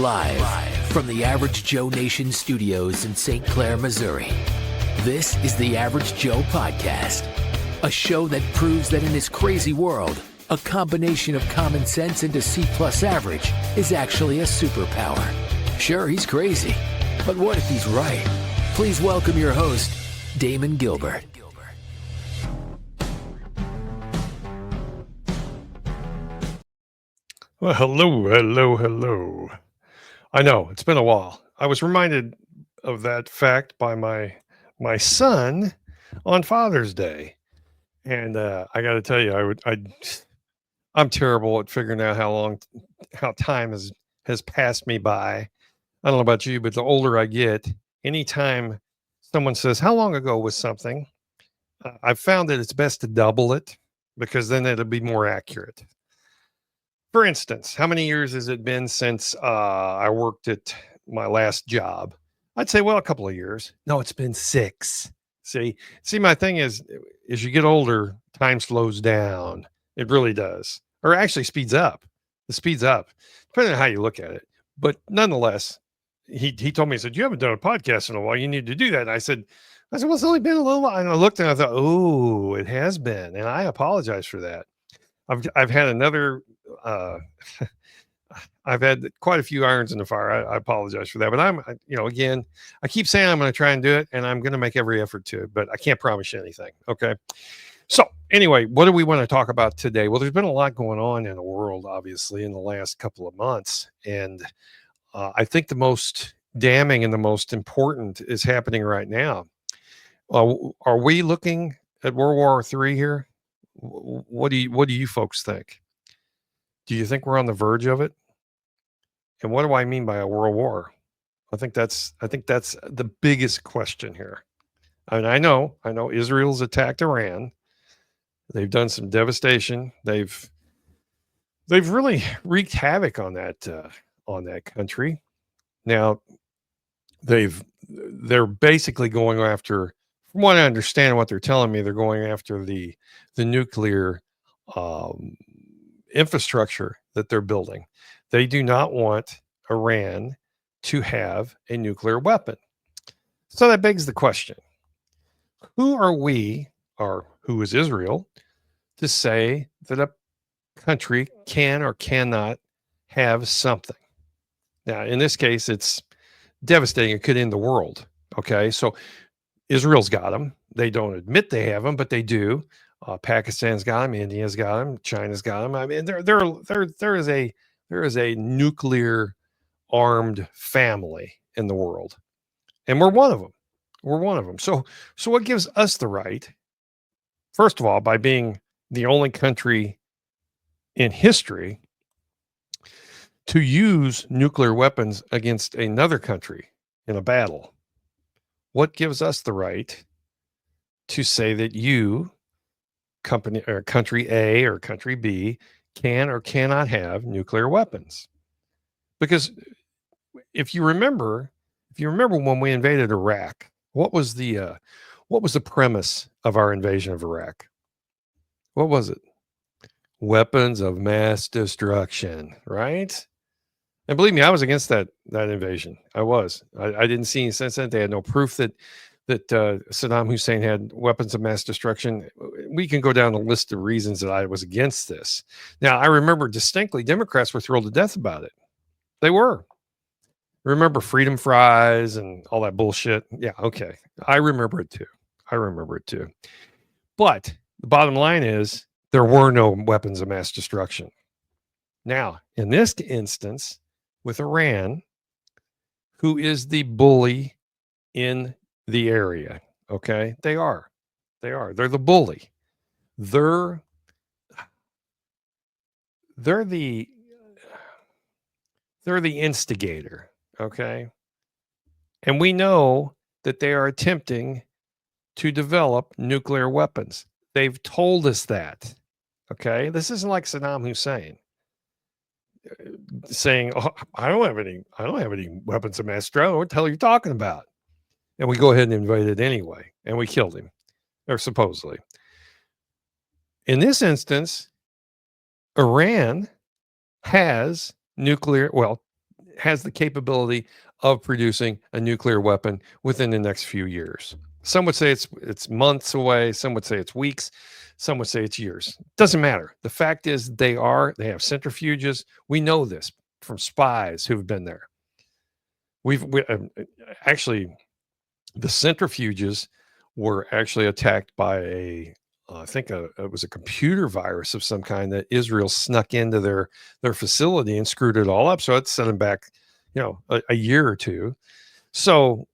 Live from the Average Joe Nation studios in St. Clair, Missouri. This is the Average Joe Podcast, a show that proves that in this crazy world, a combination of common sense and a C-plus average is actually a superpower. Sure, he's crazy, but what if he's right? Please welcome your host, Damon Gilbert. Well, hello. I know, it's been a while. I was reminded of that fact by my son on Father's Day. And I got to tell you, I'm terrible at figuring out how time has passed me by. I don't know about you, but the older I get, anytime someone says, "How long ago was something?" I've found that it's best to double it because then it'll be more accurate. For instance, how many years has it been since I worked at my last job? I'd say, well, a couple of years. No, it's been 6. See, my thing is, as you get older, time slows down. It really does, or actually speeds up. It speeds up, depending on how you look at it. But nonetheless, he told me, he said, "You haven't done a podcast in a while. You need to do that." And I said, "Well, it's only been a little while." And I looked and I thought, "Oh, it has been," and I apologize for that. I've had another. I've had quite a few irons in the fire. I apologize for that, but again, I keep saying I'm going to try and do it, and I'm going to make every effort to, but I can't promise you anything. Okay. So anyway, what do we want to talk about today? Well, there's been a lot going on in the world, obviously, in the last couple of months, and I think the most damning and the most important is happening right now. Are we looking at World War III here? What do you folks think? Do you think we're on the verge of it? And what do I mean by a world war? I think that's the biggest question here. I mean, I know Israel's attacked Iran. They've done some devastation. They've really wreaked havoc on that country. Now, they're basically going after, from what I understand, what they're telling me, they're going after the nuclear infrastructure that they're building. They do not want Iran to have a nuclear weapon. So that begs the question, who are we, or who is Israel, to say that a country can or cannot have something? Now, in this case, it's devastating. It could end the world. Okay, so Israel's got them. They don't admit they have them, but they do. Pakistan's got them. India's got them. China's got them. I mean, there is a nuclear armed family in the world, and we're one of them. So what gives us the right, first of all, by being the only country in history to use nuclear weapons against another country in a battle? What gives us the right to say that you, company or country A or country B, can or cannot have nuclear weapons? Because if you remember when we invaded Iraq, what was the premise of our invasion of Iraq? What was it? Weapons of mass destruction, right? And believe me, I was against that invasion. I was. I didn't see any sense in it. They had no proof that Saddam Hussein had weapons of mass destruction. We can go down the list of reasons that I was against this. Now, I remember distinctly Democrats were thrilled to death about it. They were. Remember freedom fries and all that bullshit? Yeah, okay. I remember it too. But the bottom line is there were no weapons of mass destruction. Now, in this instance, with Iran, who is the bully in the area, okay? They are. They're the bully. They're the instigator, okay? And we know that they are attempting to develop nuclear weapons. They've told us that, okay? This isn't like Saddam Hussein saying, "Oh, I don't have any weapons of mass destruction. What the hell are you talking about?" And we go ahead and invade it anyway, and we killed him, or supposedly. In this instance, Iran has has the capability of producing a nuclear weapon within the next few years. Some would say it's months away. Some would say it's weeks. Some would say it's years. Doesn't matter. The fact is they have centrifuges. We know this from spies who've been there. Actually, the centrifuges were actually attacked by it was a computer virus of some kind that Israel snuck into their facility and screwed it all up. So it set them back, a year or two. So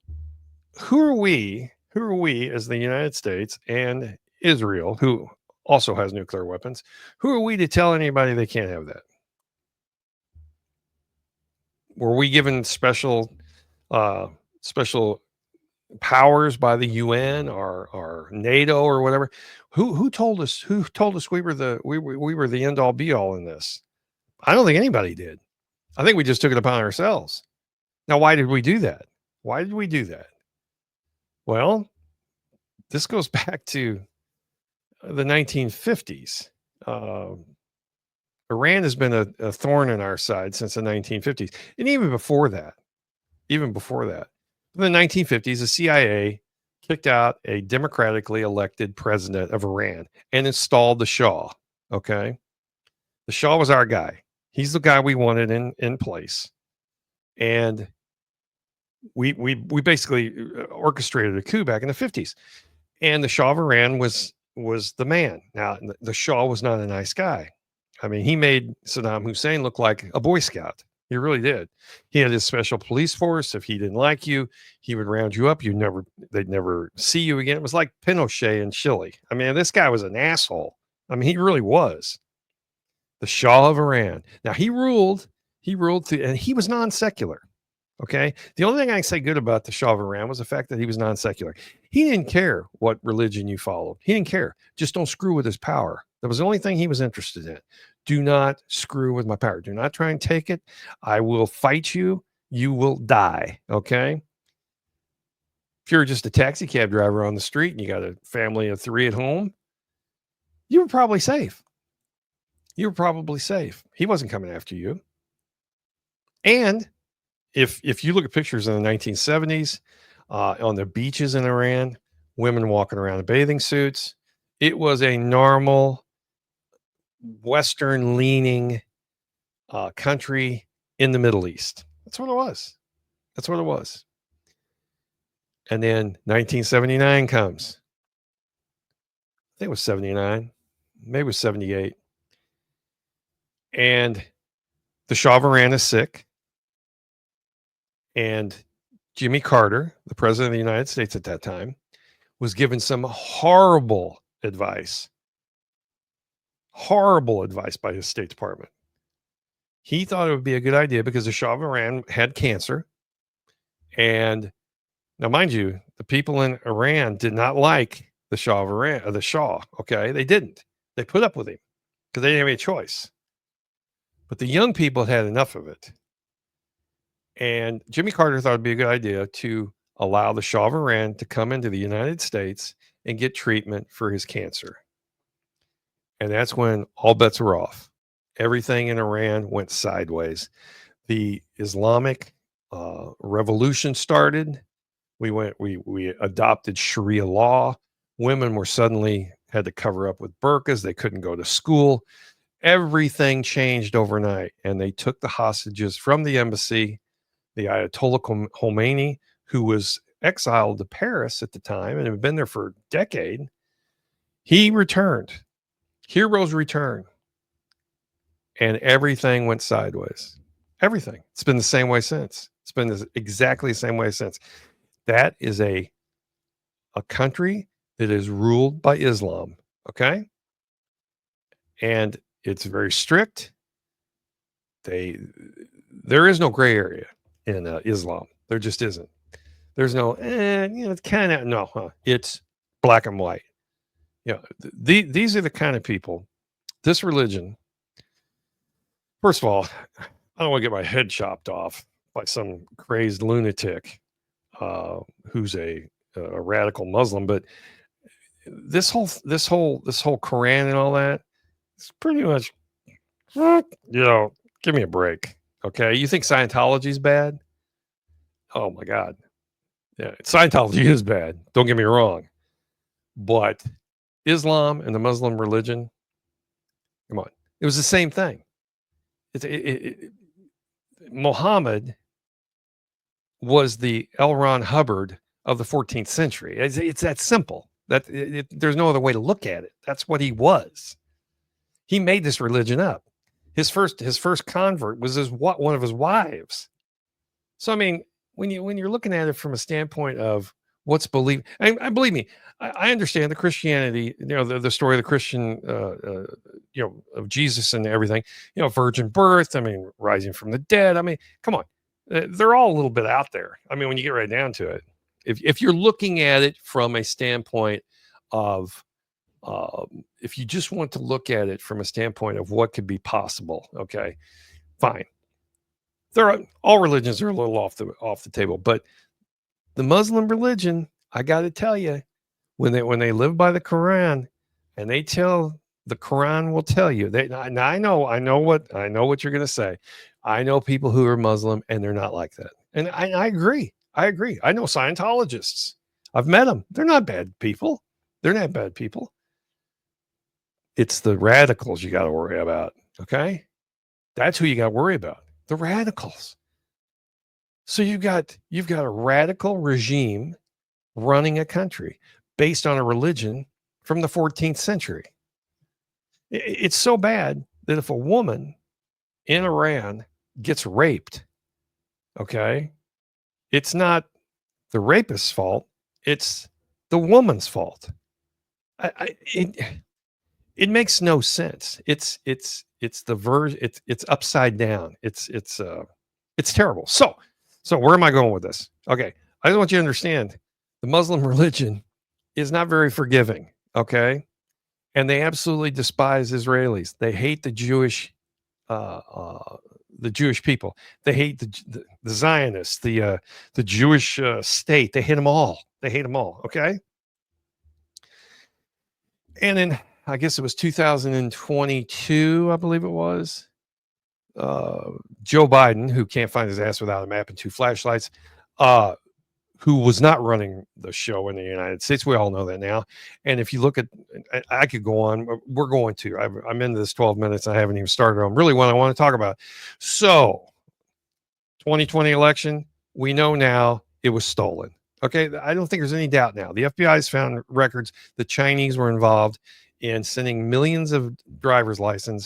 who are we as the United States and Israel, who also has nuclear weapons, who are we to tell anybody they can't have that? Were we given special powers by the UN or NATO or whatever? Who told us we were the end all be all in this? I don't think anybody did. I think we just took it upon ourselves. Now, why did we do that? Well, this goes back to the 1950s. Iran has been a thorn in our side since the 1950s. And even before that, in the 1950s, the CIA kicked out a democratically elected president of Iran and installed the Shah. Okay. The Shah was our guy. He's the guy we wanted in place. And we basically orchestrated a coup back in the 50s. And the Shah of Iran was the man. Now, the Shah was not a nice guy. I mean, he made Saddam Hussein look like a Boy Scout. He really did. He had his special police force. If he didn't like you, he would round you up. They'd never see you again. It was like Pinochet in Chile. I mean, this guy was an asshole. I mean, he really was. The Shah of Iran. Now, he ruled and he was non-secular. Okay. The only thing I can say good about the Shah of Iran was the fact that he was non-secular. He didn't care what religion you followed. He didn't care. Just don't screw with his power. That was the only thing he was interested in. Do not screw with my power. Do not try and take it. I will fight you. You will die. Okay. If you're just a taxi cab driver on the street and you got a family of 3 at home, you were probably safe. He wasn't coming after you. And if you look at pictures in the 1970s on the beaches in Iran, women walking around in bathing suits, it was a normal Western leaning country in the Middle East. That's what it was. And then 1979 comes. I think it was 79, maybe it was 78. And the Shah of Iran is sick. And Jimmy Carter, the president of the United States at that time, was given some horrible advice by his State Department. He thought it would be a good idea because the Shah of Iran had cancer. And now, mind you, the people in Iran did not like the Shah of Iran, or the Shah. Okay. They didn't. They put up with him because they didn't have any choice. But the young people had enough of it. And Jimmy Carter thought it'd be a good idea to allow the Shah of Iran to come into the United States and get treatment for his cancer. And that's when all bets were off. Everything in Iran went sideways. The Islamic revolution started. We adopted Sharia law. Women were suddenly had to cover up with burqas. They couldn't go to school. Everything changed overnight. And they took the hostages from the embassy. The Ayatollah Khomeini, who was exiled to Paris at the time and had been there for a decade, he returned. Heroes return. And everything went sideways. Everything. It's been the same way since. It's been exactly the same way since. That is a country that is ruled by Islam. Okay? And it's very strict. There is no gray area in Islam. There just isn't. There's no, it's kind of, no, it's black and white. These are the kind of people, this religion, first of all, I don't want to get my head chopped off by some crazed lunatic who's a radical Muslim, but this whole Quran and all that, it's pretty much, give me a break. Okay. You think Scientology is bad? Oh my God. Yeah. Scientology is bad. Don't get me wrong. But Islam and the Muslim religion, come on. It was the same thing. Muhammad was the L. Ron Hubbard of the 14th century. It's that simple. There's no other way to look at it. That's what he was. He made this religion up. His first convert was one of his wives. So I mean, when you're looking at it from a standpoint of what's believed, and believe me, I understand the Christianity, the story of the Christian, of Jesus and everything, virgin birth. I mean, rising from the dead. I mean, come on, they're all a little bit out there. I mean, when you get right down to it, if you're looking at it from a standpoint of, if you just want to look at it from a standpoint of what could be possible, okay, fine. All religions are a little off the table, but the Muslim religion, I got to tell you, when they live by the Quran, and the Quran will tell you. I know what you're going to say. I know people who are Muslim and they're not like that, and I agree. I know Scientologists. I've met them. They're not bad people. It's the radicals you got to worry about. Okay, that's who you got to worry about. The radicals. So you've got a radical regime running a country based on a religion from the 14th century. It's so bad that if a woman in Iran gets raped, okay, it's not the rapist's fault, it's the woman's fault. It makes no sense. It's upside down. It's terrible. So where am I going with this? Okay, I just want you to understand the Muslim religion is not very forgiving. Okay, and they absolutely despise Israelis. They hate the Jewish people. They hate the Zionists, the Jewish state. They hate them all. Okay, and then I guess it was 2022, I believe it was. Joe Biden, who can't find his ass without a map and two flashlights, who was not running the show in the United States. We all know that now. And if you look at, I could go on. We're going to. I'm into this 12 minutes. I haven't even started on really what I want to talk about. So, 2020 election, we know now it was stolen. Okay, I don't think there's any doubt now. The FBI has found records. The Chinese were involved in sending millions of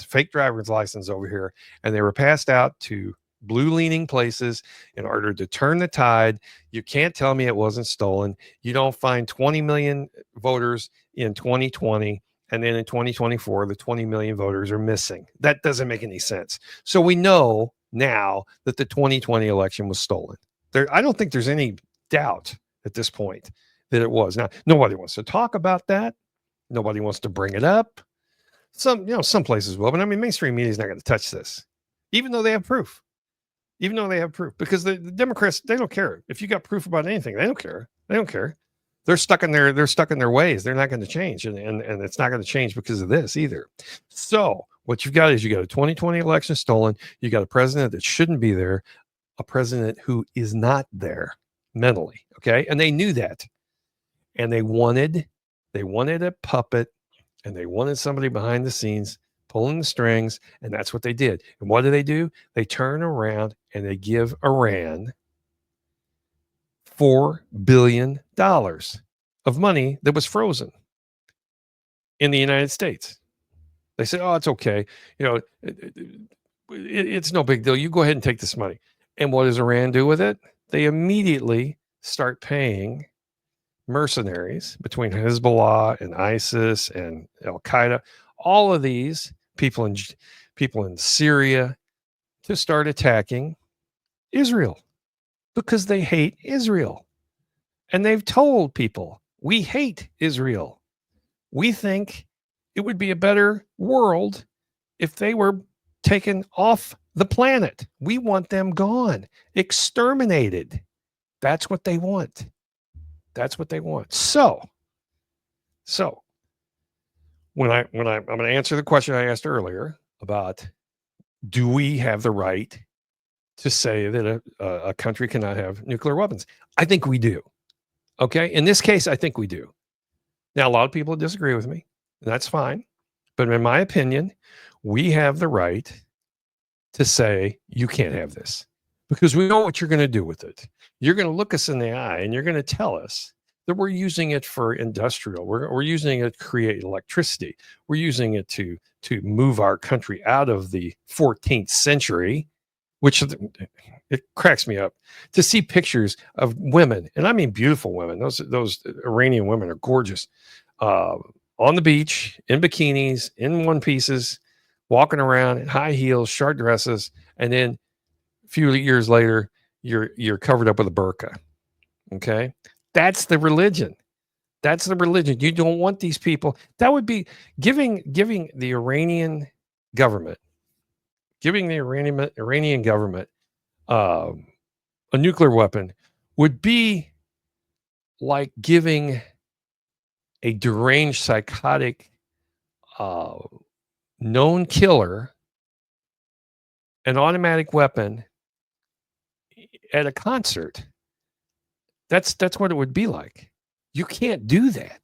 fake driver's license over here, and they were passed out to blue-leaning places in order to turn the tide. You can't tell me it wasn't stolen. You don't find 20 million voters in 2020, and then in 2024, the 20 million voters are missing. That doesn't make any sense. So we know now that the 2020 election was stolen. I don't think there's any doubt at this point that it was. Now, nobody wants to talk about that. Nobody wants to bring it up. Some places will, but I mean, mainstream media is not going to touch this, even though they have proof. Because the Democrats, they don't care. If you got proof about anything, they don't care. They're stuck in their ways. They're not going to change. And it's not going to change because of this either. So what you've got is you got a 2020 election stolen. You got a president that shouldn't be there, a president who is not there mentally. Okay. And they knew that. And they wanted a puppet, and they wanted somebody behind the scenes pulling the strings, and that's what they did. And what do? They turn around and they give Iran $4 billion of money that was frozen in the United States. They said, oh, it's okay. It's no big deal. You go ahead and take this money. And what does Iran do with it? They immediately start paying mercenaries between Hezbollah and ISIS and Al Qaeda, all of these people in Syria, to start attacking Israel because they hate Israel. And they've told people, we hate Israel. We think it would be a better world if they were taken off the planet. We want them gone, exterminated. That's what they want. So when I'm going to answer the question I asked earlier about, do we have the right to say that a country cannot have nuclear weapons. I think we do. Okay. In this case, I think we do. Now, a lot of people disagree with me, and that's fine. But in my opinion, we have the right to say, you can't have this, because we know what you're going to do with it. You're going to look us in the eye and you're going to tell us that we're using it for industrial. We're using it to create electricity. We're using it to move our country out of the 14th century, which it cracks me up to see pictures of women, and I mean beautiful women. Those Iranian women are gorgeous, on the beach in bikinis, in one pieces, walking around in high heels, short dresses, and then a few years later, you're covered up with a burqa. Okay, that's the religion. That's the religion. You don't want these people. That would be giving the Iranian government, a nuclear weapon would be like giving a deranged, psychotic, known killer an automatic weapon at a concert. That's what it would be like. You can't do that.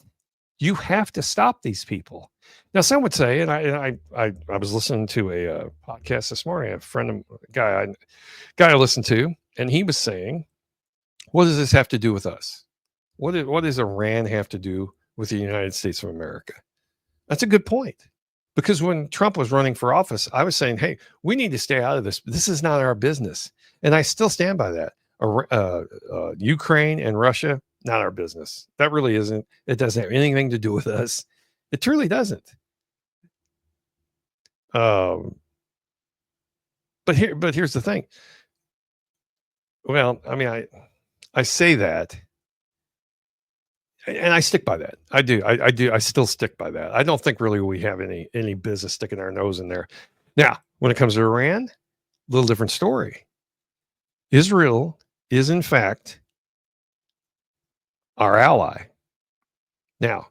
You have to stop these people. Now, some would say, and I was listening to a podcast this morning. A friend of guy I listened to, and he was saying, "What does this have to do with us? What does Iran have to do with the United States of America?" That's a good point, because when Trump was running for office, I was saying, "Hey, we need to stay out of this. This is not our business," and I still stand by that. Ukraine and Russia, not our business. That really isn't. It doesn't have anything to do with us. It truly doesn't. But here's the thing. Well, I mean, I say that, and I stick by that. I do. I still stick by that. I don't think really we have any business sticking our nose in there. Now, when it comes to Iran, a little different story. Israel is, in fact, our ally. Now,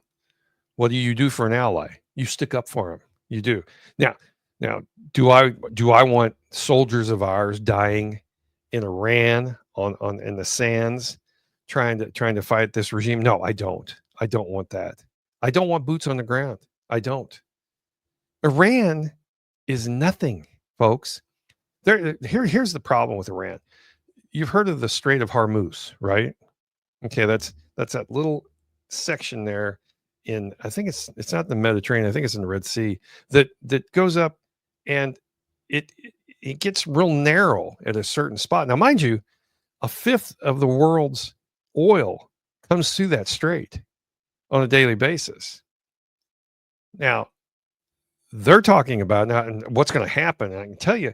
what do you do for an ally? You stick up for him. You do. Now, do I want soldiers of ours dying in Iran in the sands, trying to fight this regime? No, I don't. I don't want that. I don't want boots on the ground. I don't. Iran is nothing, folks. Here's the problem with Iran. You've heard of the Strait of Hormuz, right? Okay, that's that little section there in, I think it's not the Mediterranean, I think it's in the Red Sea, that goes up, and it gets real narrow at a certain spot. Now, mind you, a fifth of the world's oil comes through that strait on a daily basis. Now, they're talking about now what's going to happen. And I can tell you,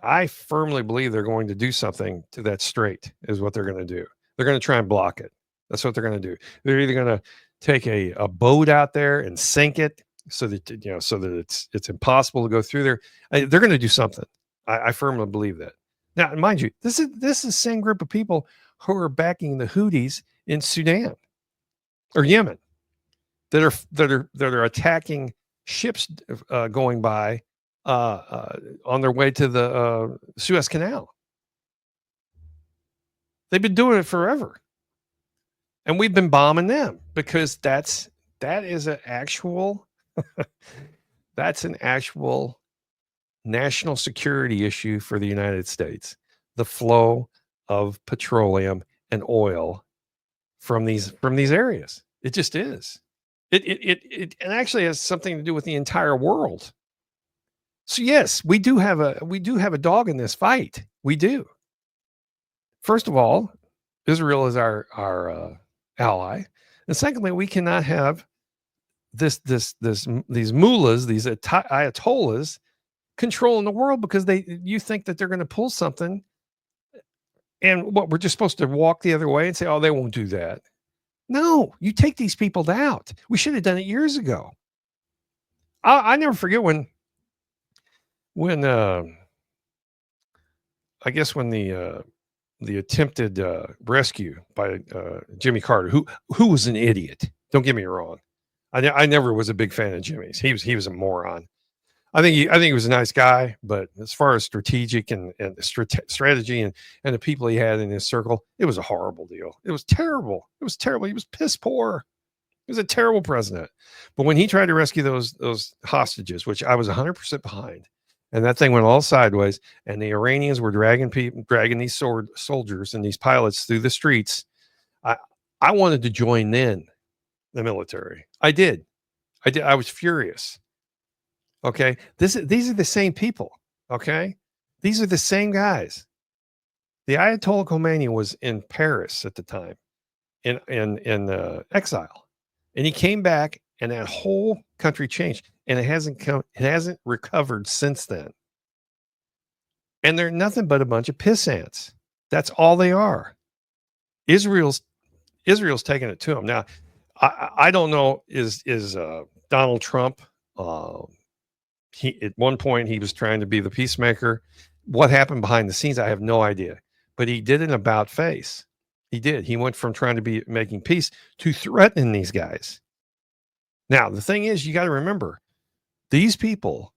I firmly believe they're going to do something to that strait, is what they're going to do. They're going to try and block it. That's what they're going to do. They're either going to take a boat out there and sink it so that it's impossible to go through there. They're going to do something. I firmly believe that. Now, mind you, this is the same group of people who are backing the Houthis in Sudan or Yemen that are attacking ships going by on their way to the Suez Canal. They've been doing it forever, and we've been bombing them because that is an actual that's an actual national security issue for the United States. The flow of petroleum and oil from these areas. It just is. It actually has something to do with the entire world. So yes, we do have a dog in this fight. We do. First of all, Israel is our ally, and secondly, we cannot have these mullahs, these ayatollahs, controlling the world because you think that they're going to pull something, and what, we're just supposed to walk the other way and say, oh, they won't do that. No, you take these people out. We should have done it years ago. I never forget when I guess when the attempted rescue by Jimmy Carter, who was an idiot. Don't get me wrong. I never was a big fan of Jimmy's. He was a moron. I think he was a nice guy, but as far as strategic and strategy and the people he had in his circle, it was a horrible deal. It was terrible. It was terrible. He was piss poor. He was a terrible president. But when he tried to rescue those hostages, which I was 100% behind, and that thing went all sideways, and the Iranians were dragging these soldiers and these pilots through the streets, I wanted to join in the military. I did. I was furious. Okay. These are the same people. Okay. These are the same guys. The Ayatollah Khomeini was in Paris at the time in exile. And he came back and that whole country changed. And it hasn't recovered since then. And they're nothing but a bunch of piss ants. That's all they are. Israel's taking it to them. Now, I don't know, is Donald Trump, he at one point he was trying to be the peacemaker. What happened behind the scenes, I have no idea. But he did an about face. He did. He went from trying to be making peace to threatening these guys. Now, the thing is, you got to remember, these people,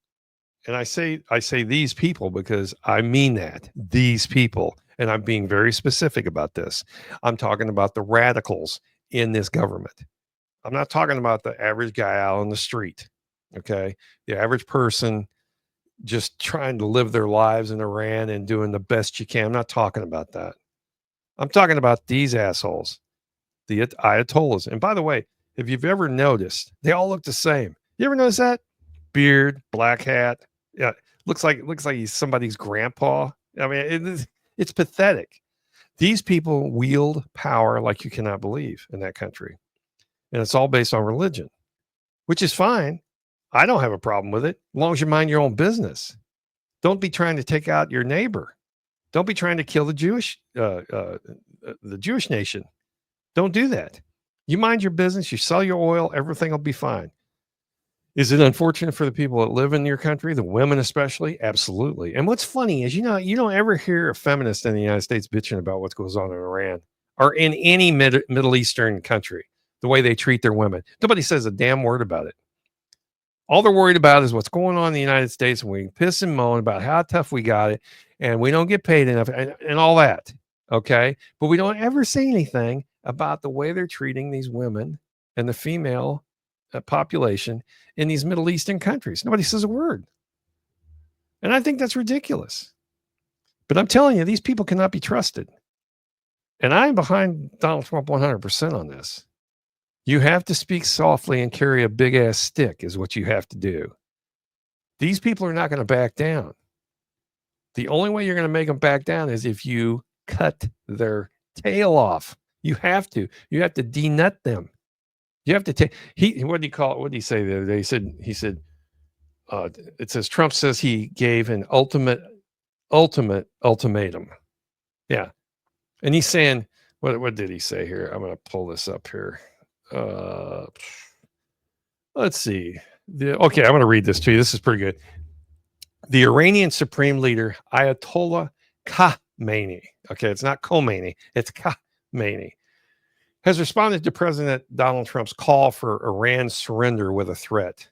and I say these people because I mean that, these people, and I'm being very specific about this. I'm talking about the radicals in this government. I'm not talking about the average guy out on the street. Okay. The average person just trying to live their lives in Iran and doing the best you can. I'm not talking about that. I'm talking about these assholes, the Ayatollahs. And by the way, if you've ever noticed, they all look the same. You ever notice that? Beard, black hat. Yeah. Looks like he's somebody's grandpa. I mean, it's pathetic. These people wield power like you cannot believe in that country. And it's all based on religion, which is fine. I don't have a problem with it as long as you mind your own business. Don't be trying to take out your neighbor. Don't be trying to kill the Jewish nation. Don't do that. You mind your business. You sell your oil. Everything will be fine. Is it unfortunate for the people that live in your country, the women especially? Absolutely. And what's funny is, you don't ever hear a feminist in the United States bitching about what goes on in Iran or in any Middle Eastern country, the way they treat their women. Nobody says a damn word about it. All they're worried about is what's going on in the United States, and we piss and moan about how tough we got it, and we don't get paid enough, and all that. Okay. But we don't ever say anything about the way they're treating these women and the female population in these Middle Eastern countries. Nobody says a word. And I think that's ridiculous. But I'm telling you, these people cannot be trusted. And I'm behind Donald Trump 100% on this. You have to speak softly and carry a big ass stick is what you have to do. These people are not going to back down. The only way you're going to make them back down is if you cut their tail off. You have to denut them. You have to take, what did he call it? What did he say the other day? He said, it says Trump says he gave an ultimate ultimatum. Yeah. And he's saying, what did he say here? I'm going to pull this up here. Let's see. Okay, I'm going to read this to you. This is pretty good. The Iranian Supreme Leader, Ayatollah Khamenei, okay, it's not Khomeini, it's Khamenei, has responded to President Donald Trump's call for Iran's surrender with a threat.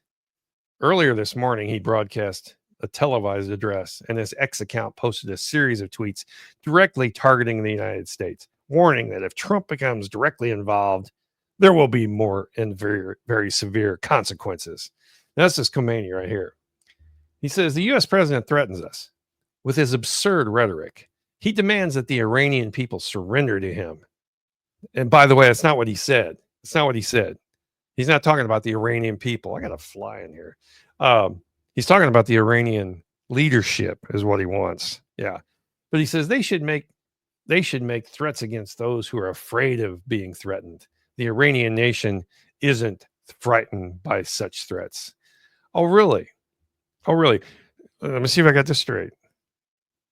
Earlier this morning, he broadcast a televised address, and his X account posted a series of tweets directly targeting the United States, warning that if Trump becomes directly involved, there will be more and very, very severe consequences. Now, that's this Khomeini right here. He says the U.S. president threatens us with his absurd rhetoric. He demands that the Iranian people surrender to him. And by the way, that's not what he said. It's not what he said. He's not talking about the Iranian people. I got a fly in here. He's talking about the Iranian leadership is what he wants. Yeah. But he says they should make threats against those who are afraid of being threatened. The Iranian nation isn't frightened by such threats. Oh, really? Oh, really? Let me see if I got this straight.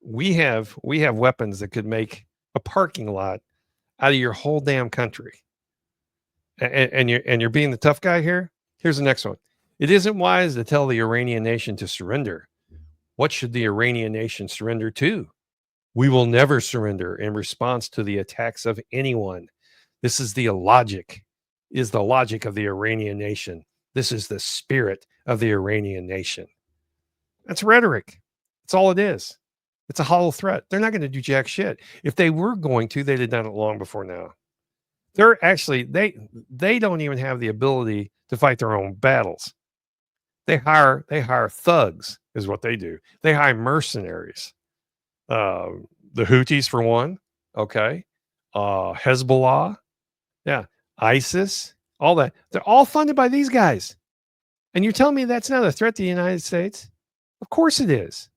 We have weapons that could make a parking lot out of your whole damn country. And you're being the tough guy here? Here's the next one. It isn't wise to tell the Iranian nation to surrender. What should the Iranian nation surrender to? We will never surrender in response to the attacks of anyone. This is the logic of the Iranian nation. This is the spirit of the Iranian nation. That's rhetoric. That's all it is. It's a hollow threat. They're not going to do jack shit. If they were going to, they'd have done it long before now. They're actually they don't even have the ability to fight their own battles. They hire thugs, is what they do. They hire mercenaries. The Houthis for one, okay. Hezbollah, yeah, ISIS, all that. They're all funded by these guys. And you're telling me that's not a threat to the United States? Of course it is.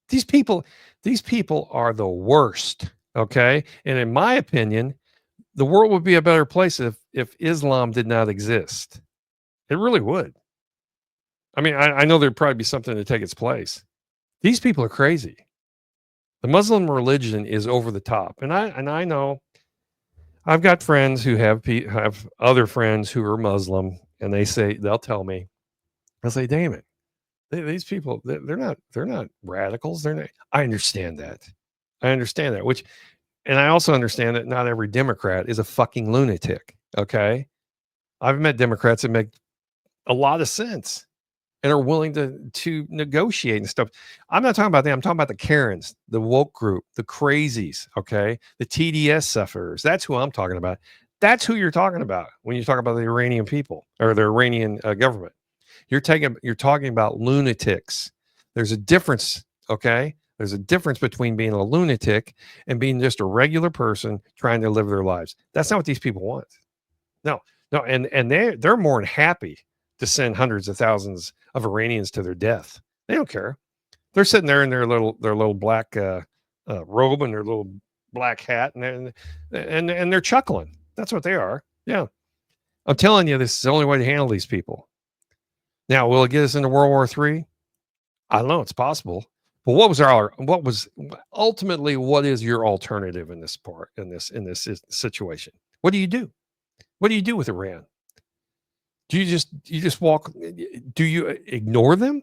These people are the worst, okay? And in my opinion, the world would be a better place if Islam did not exist. It really would. I mean, I know there'd probably be something to take its place. These people are crazy. The Muslim religion is over the top. And I know I've got friends who have other friends who are Muslim, and they'll tell me, I'll say, damn it, these people, they're not radicals. They're not. I understand that. And I also understand that not every Democrat is a fucking lunatic. Okay. I've met Democrats that make a lot of sense and are willing to negotiate and stuff. I'm not talking about them. I'm talking about the Karens, the woke group, the crazies. Okay. The TDS sufferers. That's who I'm talking about. That's who you're talking about when you talk about the Iranian people or the Iranian government. You're talking about lunatics. There's a difference, okay? There's a difference between being a lunatic and being just a regular person trying to live their lives. That's not what these people want. No, and they're more than happy to send hundreds of thousands of Iranians to their death. They don't care. They're sitting there in their little black robe and their little black hat, and they're chuckling. That's what they are. Yeah, I'm telling you, this is the only way to handle these people. Now, will it get us into World War III? I don't know. It's possible. But what is your alternative in this situation? What do you do? What do you do with Iran? Do you just walk? Do you ignore them?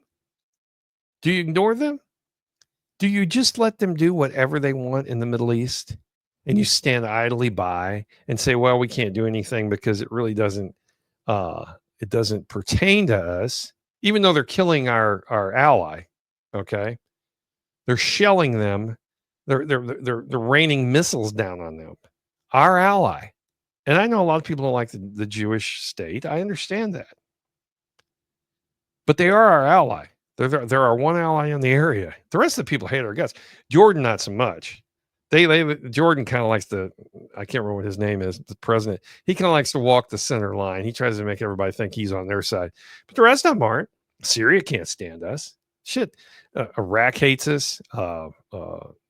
Do you ignore them? Do you just let them do whatever they want in the Middle East, and you stand idly by and say, "Well, we can't do anything because it really doesn't." It doesn't pertain to us, even though they're killing our ally. Okay, they're shelling them. They're raining missiles down on them. Our ally, and I know a lot of people don't like the Jewish state. I understand that, but they are our ally. They're our one ally in the area. The rest of the people hate our guts. Jordan, not so much. Jordan kind of likes I can't remember what his name is, the president. He kind of likes to walk the center line. He tries to make everybody think he's on their side. But the rest of them aren't. Syria can't stand us. Shit. Iraq hates us.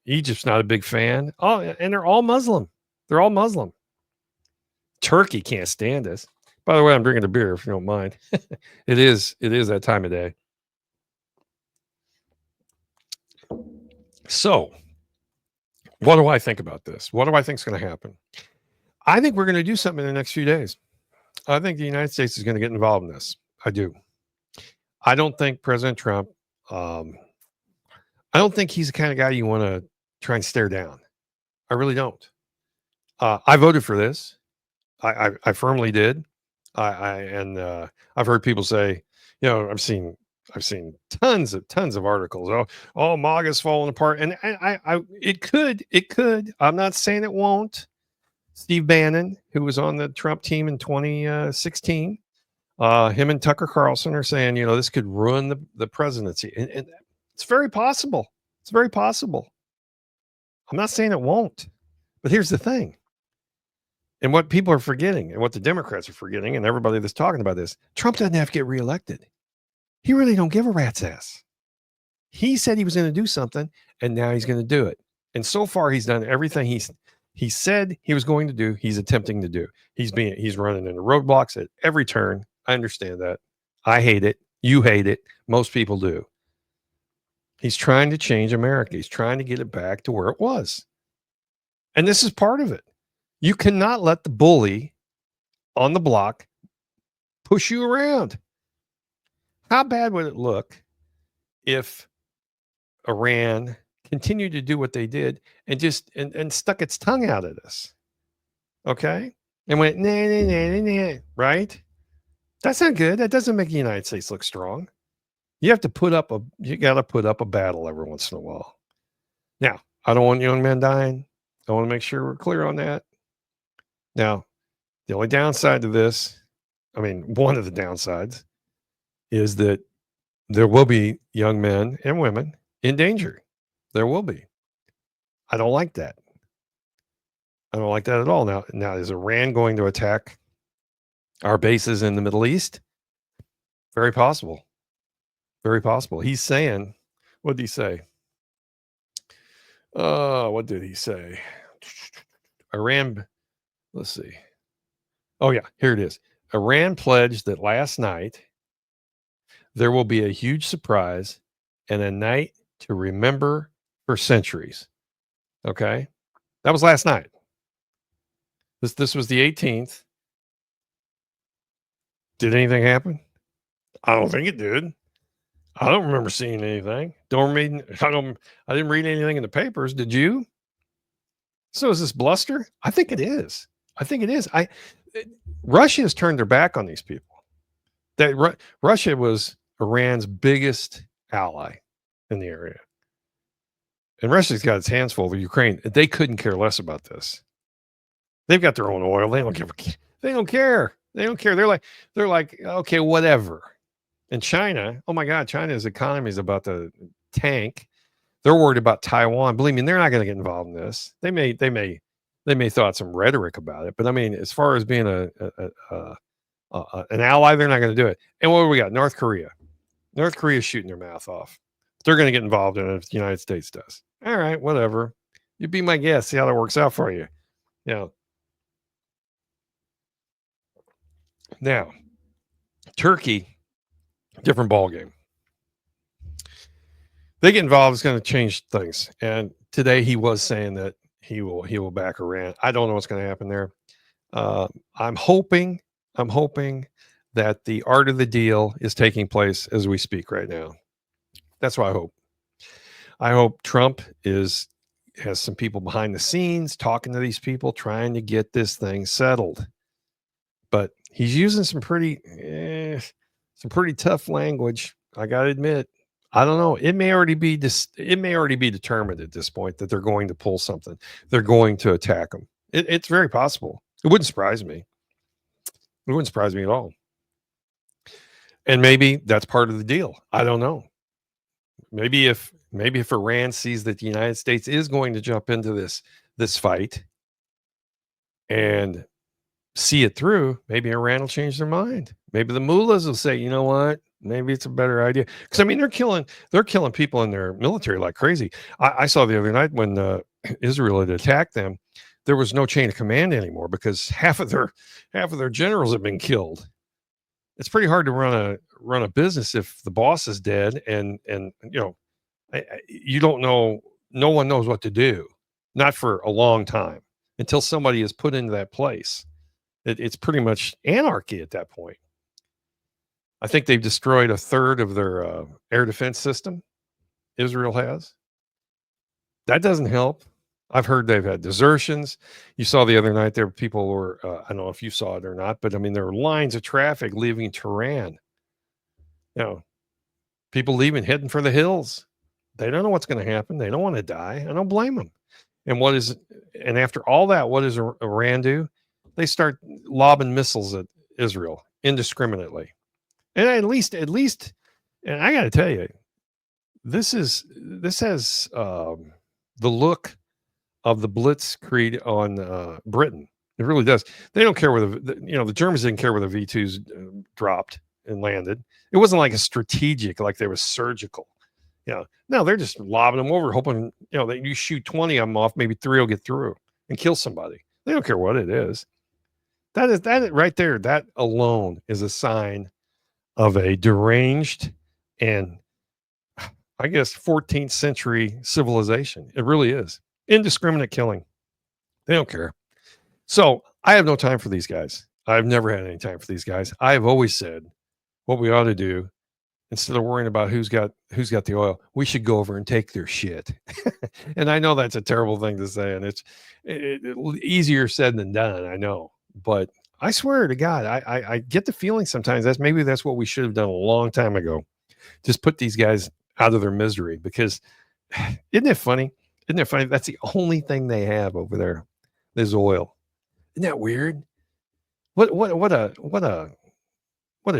Egypt's not a big fan. Oh, and they're all Muslim. Turkey can't stand us. By the way, I'm drinking a beer if you don't mind. It is that time of day. So, what do I think about this? What do I think is going to happen? I think we're going to do something in the next few days. I think the United States is going to get involved in this. I do. I don't think President Trump, I don't think he's the kind of guy you want to try and stare down. I really don't. I voted for this. I firmly did. I've heard people say, I've seen tons of articles. Oh, MAGA's falling apart, and it could. I'm not saying it won't. Steve Bannon, who was on the Trump team in 2016, him and Tucker Carlson are saying, this could ruin the presidency, and it's very possible. It's very possible. I'm not saying it won't, but here's the thing. And what people are forgetting, and what the Democrats are forgetting, and everybody that's talking about this, Trump doesn't have to get reelected. He really don't give a rat's ass. He said he was going to do something, and now he's going to do it. And so far, he's done everything he said he was going to do. He's attempting to do. He's running into roadblocks at every turn. I understand that. I hate it. You hate it. Most people do. He's trying to change America. He's trying to get it back to where it was. And this is part of it. You cannot let the bully on the block push you around. How bad would it look if Iran continued to do what they did and just and stuck its tongue out at us? Okay? And went, nah, right? That's not good. That doesn't make the United States look strong. You got to put up a battle every once in a while. Now, I don't want young men dying. I want to make sure we're clear on that. Now, the only downside to this, I mean, one of the downsides is that there will be young men and women in danger. There will be. I don't like that. I don't like that at all. Now, is Iran going to attack our bases in the Middle East? Very possible. Very possible. He's saying, what did he say? What did he say? Iran, let's see. Oh, yeah, here it is. Iran pledged that last night there will be a huge surprise and a night to remember for centuries. Okay? That was last night. This was the 18th. Did anything happen? I don't think it did. I don't remember seeing anything. I didn't read anything in the papers. Did you? So is this bluster? I think it is. Russia has turned their back on these people. Russia was Iran's biggest ally in the area. And Russia's got its hands full with Ukraine. They couldn't care less about this. They've got their own oil. They don't care. They're like, okay, whatever. And China, oh my God, China's economy is about to tank. They're worried about Taiwan. Believe me, they're not going to get involved in this. They may throw out some rhetoric about it, but I mean, as far as being an ally, they're not going to do it. And what do we got? North Korea. North Korea is shooting their mouth off. They're going to get involved in it if the United States does. All right, whatever. You be my guest. See how that works out for you. Now, Turkey, different ballgame. They get involved, it's going to change things. And today he was saying that he will back Iran. I don't know what's going to happen there. I'm hoping that the art of the deal is taking place as we speak right now. That's what I hope. I hope Trump has some people behind the scenes talking to these people, trying to get this thing settled. But he's using some pretty tough language. I got to admit. I don't know. It may already be determined at this point that they're going to pull something. They're going to attack them. It's very possible. It wouldn't surprise me. It wouldn't surprise me at all. And maybe that's part of the deal. I don't know. Maybe if Iran sees that the United States is going to jump into this fight and see it through, maybe Iran will change their mind. Maybe the mullahs will say, you know what? Maybe it's a better idea. Because I mean, they're killing people in their military like crazy. I saw the other night when Israel had attacked them, there was no chain of command anymore because half of their generals have been killed. It's pretty hard to run a business if the boss is dead and you don't know. No one knows what to do, not for a long time until somebody is put into that place. It's pretty much anarchy at that point. I think they've destroyed a third of their air defense system. Israel has. That doesn't help. I've heard they've had desertions. You saw the other night there people were, I don't know if you saw it or not, but I mean, there were lines of traffic leaving Tehran. People leaving, heading for the hills. They don't know what's going to happen. They don't want to die. I don't blame them. And after all that, what does Iran do? They start lobbing missiles at Israel indiscriminately. And at least, and I got to tell you, this has the look of the Blitzkrieg on Britain. It really does. They don't care where the Germans didn't care where the V2s dropped and landed. It wasn't like a strategic, like they were surgical. No, they're just lobbing them over, hoping that you shoot 20 of them off, maybe 3 will get through and kill somebody. They don't care what it is. That right there. That alone is a sign of a deranged and, I guess, 14th century civilization. It really is. Indiscriminate killing. They don't care. So I have no time for these guys. I've never had any time for these guys. I've always said what we ought to do, instead of worrying about who's got the oil, we should go over and take their shit. And I know that's a terrible thing to say, and it's easier said than done. I know, but I swear to God, I get the feeling sometimes that's what we should have done a long time ago. just put these guys out of their misery, because isn't it funny? Isn't it funny? That's the only thing they have over there is oil. Isn't that weird? What a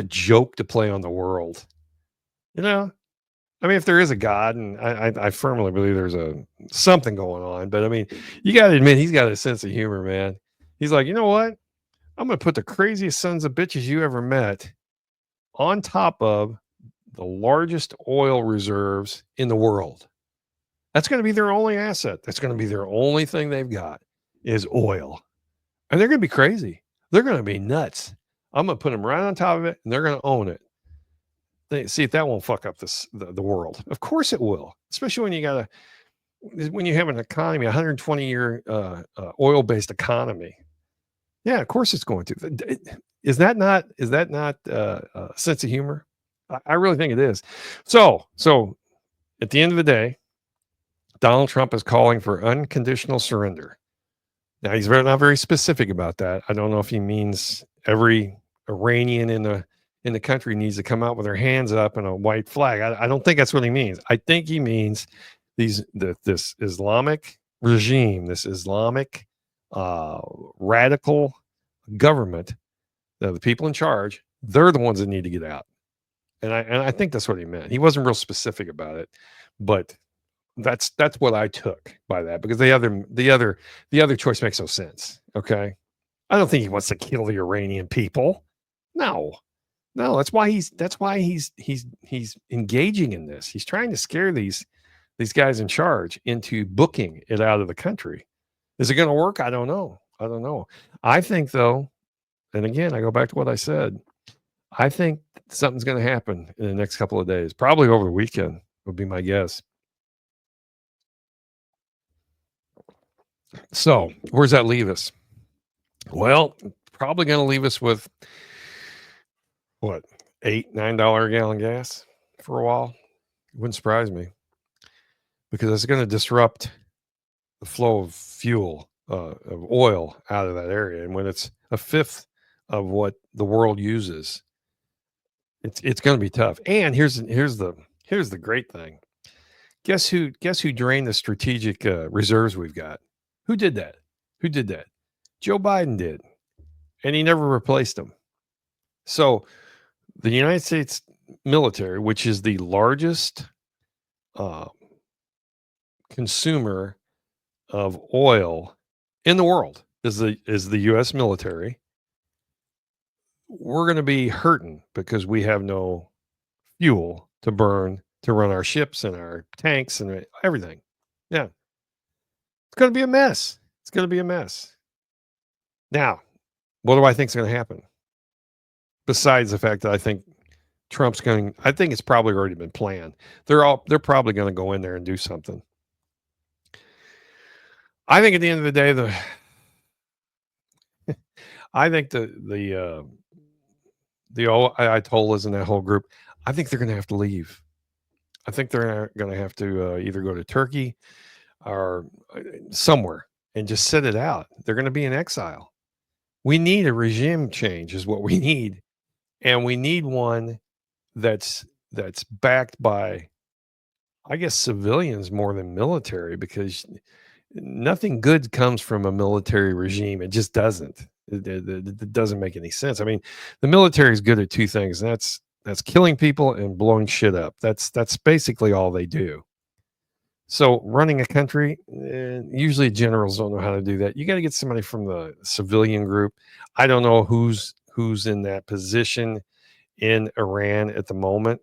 joke to play on the world. You know? I mean, if there is a God, and I firmly believe there's something going on, but I mean, you got to admit he's got a sense of humor, man. He's like, you know what? I'm going to put the craziest sons of bitches you ever met on top of the largest oil reserves in the world. That's going to be their only asset. That's going to be their only thing they've got is oil. And they're going to be crazy. They're going to be nuts. I'm going to put them right on top of it, and they're going to own it. See if that won't fuck up the world. Of course it will, especially when you have an economy, 120-year oil-based economy. Yeah, of course it's going to. Is that not a sense of humor? I really think it is. So at the end of the day, Donald Trump is calling for unconditional surrender. Now, he's not very specific about that. I don't know if he means every Iranian in the country needs to come out with their hands up and a white flag. I don't think that's what he means. I think he means this Islamic regime, this Islamic radical government, the people in charge, they're the ones that need to get out. And I think that's what he meant. He wasn't real specific about it, but that's what I took by that, because the other choice makes no sense. Okay. I don't think he wants to kill the Iranian people. No, that's why he's engaging in this. He's trying to scare these guys in charge into booking it out of the country. Is it going to work? I don't know. I think, though, and again, I go back to what I said. I think something's going to happen in the next couple of days, probably over the weekend would be my guess. So where's that leave us? Well, probably going to leave us with what, $8-9 a gallon gas for a while. Wouldn't surprise me, because it's going to disrupt the flow of fuel, of oil out of that area. And when it's a fifth of what the world uses, it's going to be tough. And here's the great thing. Guess who drained the strategic reserves we've got? Who did that? Joe Biden did. And he never replaced them. So the United States military, which is the largest consumer of oil in the world, is the U.S. military. We're going to be hurting because we have no fuel to burn to run our ships and our tanks and everything. Yeah. It's going to be a mess. Now, what do I think is going to happen? Besides the fact that I think I think it's probably already been planned. They're probably going to go in there and do something. I think at the end of the day, I think the Ayatollahs in that whole group, I think they're going to have to leave. I think they're going to have to either go to Turkey or somewhere and just sit it out. They're going to be in exile. We need a regime change is what we need. And we need one that's backed by, I guess, civilians more than military, because nothing good comes from a military regime. It just doesn't. It doesn't make any sense. I mean, the military is good at two things, and that's killing people and blowing shit up. That's basically all they do. So running a country, usually generals don't know how to do that. You got to get somebody from the civilian group. I don't know who's in that position in Iran at the moment.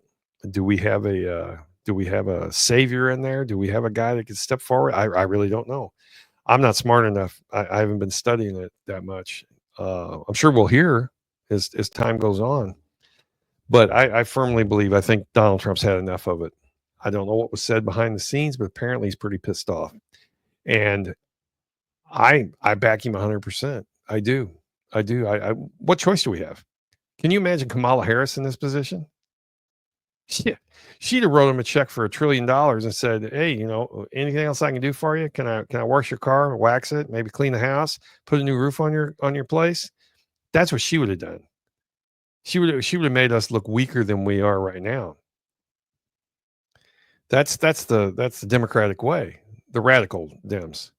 Do we have a savior in there? Do we have a guy that can step forward? I really don't know. I'm not smart enough. I haven't been studying it that much. I'm sure we'll hear as time goes on. But I firmly believe, I think Donald Trump's had enough of it. I don't know what was said behind the scenes, but apparently he's pretty pissed off. And I back him 100%. I do. What choice do we have? Can you imagine Kamala Harris in this position? She'd have wrote him a check for $1 trillion and said, hey, anything else I can do for you? Can I wash your car, wax it, maybe clean the house, put a new roof on your place? That's what she would have done. She would have made us look weaker than we are right now. That's the Democratic way, the radical Dems.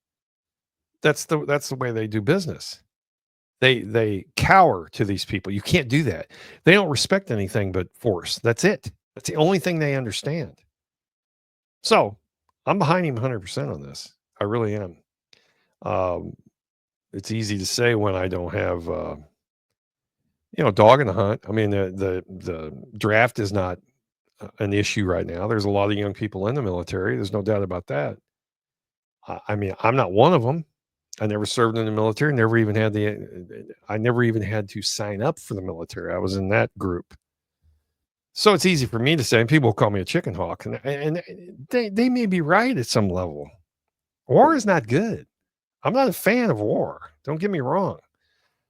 That's the way they do business. They cower to these people. You can't do that. They don't respect anything but force. That's it. That's the only thing they understand. So I'm behind him 100% on this. I really am. It's easy to say when I don't have, dog in the hunt. I mean, the draft is not an issue right now. There's a lot of young people in the military. There's no doubt about that. I mean, I'm not one of them. I never served in the military. I never even had to sign up for the military. I was in that group. So it's easy for me to say, and people call me a chicken hawk, and they may be right at some level. War is not good. I'm not a fan of war. Don't get me wrong.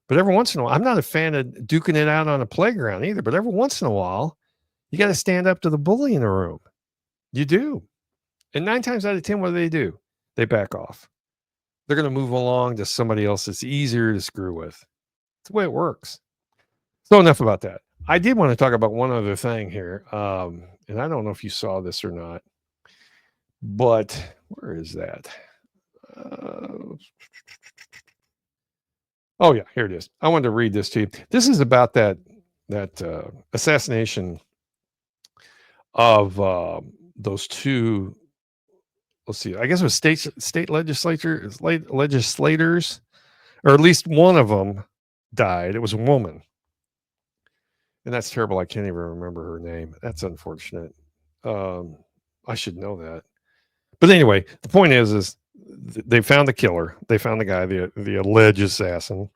But every once in a while, I'm not a fan of duking it out on a playground either. But every once in a while, you got to stand up to the bully in the room. You do. And 9 times out of 10, what do? They back off. They're going to move along to somebody else that's easier to screw with. It's the way it works. So enough about that. I did want to talk about one other thing here. And I don't know if you saw this or not. But where is that? Oh, yeah, here it is. I wanted to read this to you. This is about that assassination of those two. Let's see. I guess it was state legislators, or at least one of them died. It was a woman, and that's terrible. I can't even remember her name. That's unfortunate. I should know that. But anyway, the point is they found the killer. They found the guy, the alleged assassin.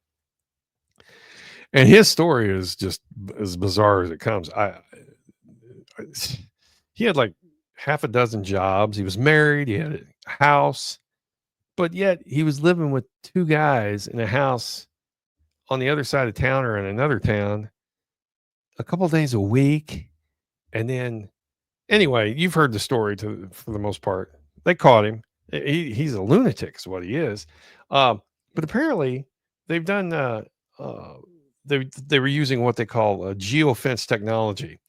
And his story is just as bizarre as it comes. He had like half a dozen jobs. He was married. He had a house. But yet he was living with 2 guys in a house on the other side of town or in another town a couple of days a week. And then, anyway, you've heard the story for the most part. They caught him. He's a lunatic is what he is. But apparently they've done, they were using what they call geofence technology.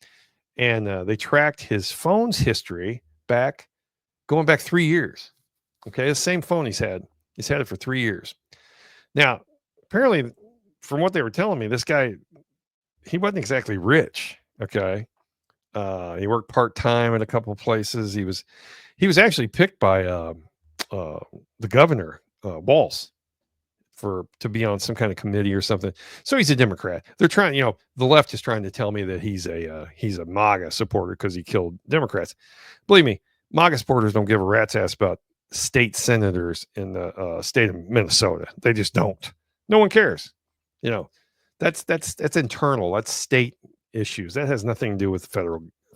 And they tracked his phone's history going back 3 years. Okay, the same phone he's had it for 3 years. Now, apparently, from what they were telling me, this guy, he wasn't exactly rich. Okay, he worked part-time at a couple of places. He was actually picked by the governor, Walz, to be on some kind of committee or something. So he's a Democrat. They're trying, the left is trying to tell me that he's a MAGA supporter because he killed Democrats. Believe me, MAGA supporters don't give a rat's ass about state senators in the state of Minnesota. They just don't. No one cares. That's internal. That's state issues. That has nothing to do with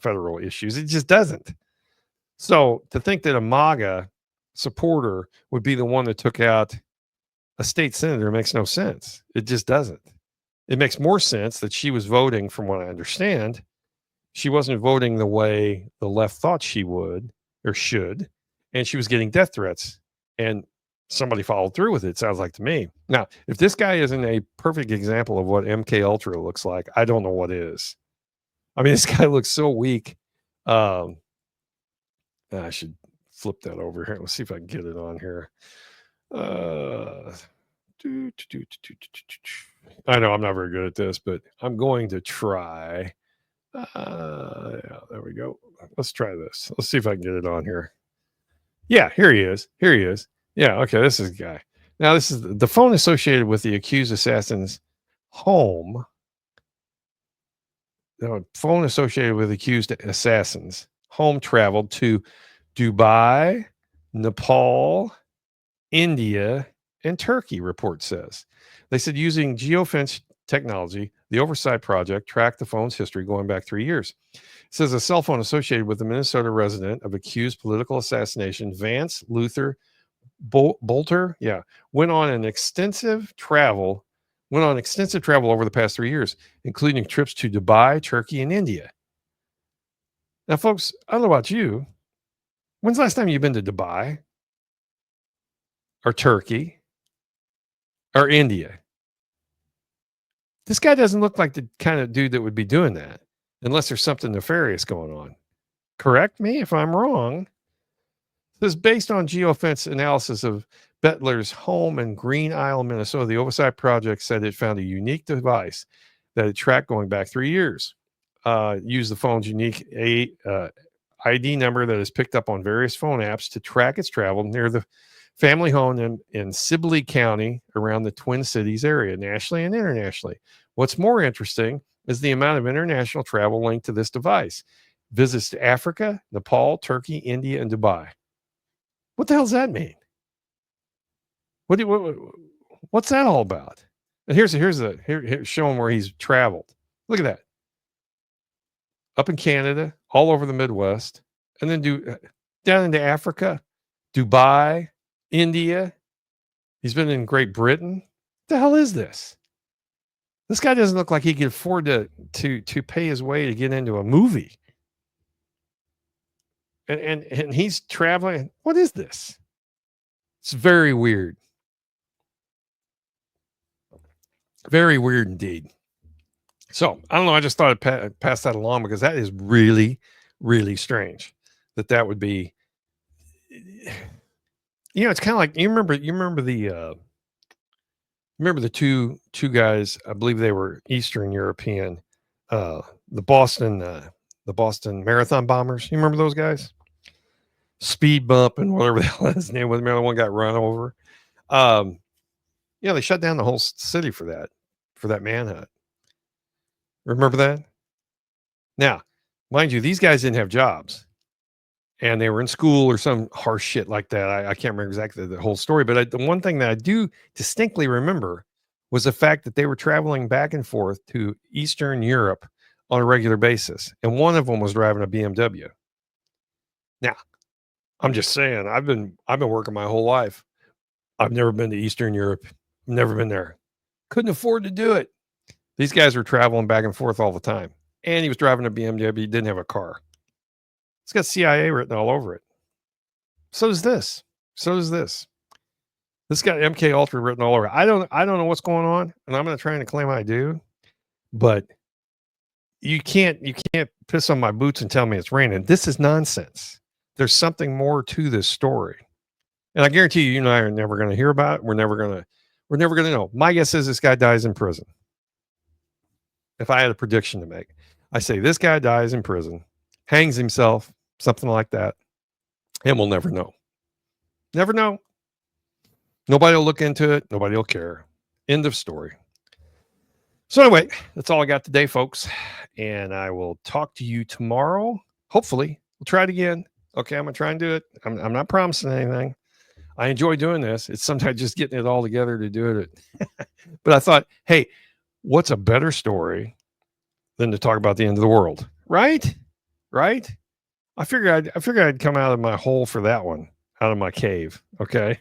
federal issues. It just doesn't. So to think that a MAGA supporter would be the one that took out a state senator makes no sense. It just doesn't. It makes more sense that she was voting, from what I understand, she wasn't voting the way the left thought she would or should, and she was getting death threats, and somebody followed through with it, sounds like to me. Now, if this guy isn't a perfect example of what MK Ultra looks like, I don't know what is. I mean, this guy looks so weak. I should flip that over here. Let's see if I can get it on here. I know I'm not very good at this, but I'm going to try. Yeah, there we go. Let's try this. Let's see if I can get it on here. Yeah, here he is. Yeah, okay, this is the guy. Now, this is the phone associated with the accused assassin's home. The phone associated with accused assassins' home traveled to Dubai, Nepal, India, and Turkey, report says. They said using geofence technology, the Oversight Project tracked the phone's history going back 3 years. It says a cell phone associated with the Minnesota resident of accused political assassination, Vance Luther Bolter, went on extensive travel over the past 3 years, including trips to Dubai, Turkey, and India. Now, folks, I don't know about you. When's the last time you've been to Dubai or Turkey or India? This guy doesn't look like the kind of dude that would be doing that unless there's something nefarious going on. correct me if I'm wrong. This is based on geofence analysis of Bettler's home in Green Isle, Minnesota. The Oversight Project said it found a unique device that it tracked going back 3 years. Used the phone's unique ID number that is picked up on various phone apps to track its travel near the family home in Sibley County around the Twin Cities area, nationally and internationally. What's more interesting is the amount of international travel linked to this device. Visits to Africa, Nepal, Turkey, India, and Dubai. What the hell does that mean? What's that all about? And here's showing where he's traveled. Look at that. Up in Canada, all over the Midwest, and then down into Africa, Dubai, India. He's been in Great Britain. What the hell is this? This guy doesn't look like he can afford to pay his way to get into a movie. And he's traveling. What is this? It's very weird. Very weird indeed. So I don't know. I just thought I'd pass that along because that is really, really strange that would be. It's kind of like you remember the two guys. I believe they were Eastern European, the Boston Marathon bombers. You remember those guys? Speed bump and whatever the hell his name was. Remember one got run over. They shut down the whole city for that manhunt. Remember that? Now, mind you, these guys didn't have jobs, and they were in school or some harsh shit like that. I can't remember exactly the whole story, but the one thing that I do distinctly remember was the fact that they were traveling back and forth to Eastern Europe on a regular basis, and one of them was driving a BMW. Now, I'm just saying, I've been working my whole life. I've never been to Eastern Europe. Never been there. Couldn't afford to do it. These guys were traveling back and forth all the time. And he was driving a BMW. He didn't have a car. It's got CIA written all over it. So does this. This got MK Ultra written all over it. I don't know what's going on, and I'm not trying to claim I do, but you can't piss on my boots and tell me it's raining. This is nonsense. There's something more to this story. And I guarantee you and I are never going to hear about it. We're never going to know. My guess is this guy dies in prison. If I had a prediction to make, I say this guy dies in prison, hangs himself, something like that, and we'll never know. Never know. Nobody will look into it. Nobody will care. End of story. So anyway, that's all I got today, folks. And I will talk to you tomorrow. Hopefully, we'll try it again. Okay, I'm going to try and do it. I'm not promising anything. I enjoy doing this. It's sometimes just getting it all together to do it. But I thought, hey, what's a better story than to talk about the end of the world? Right? I figured I'd come out of my hole for that one, out of my cave. Okay.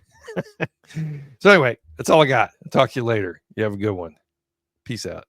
So anyway, that's all I got. I'll talk to you later. You have a good one. Peace out.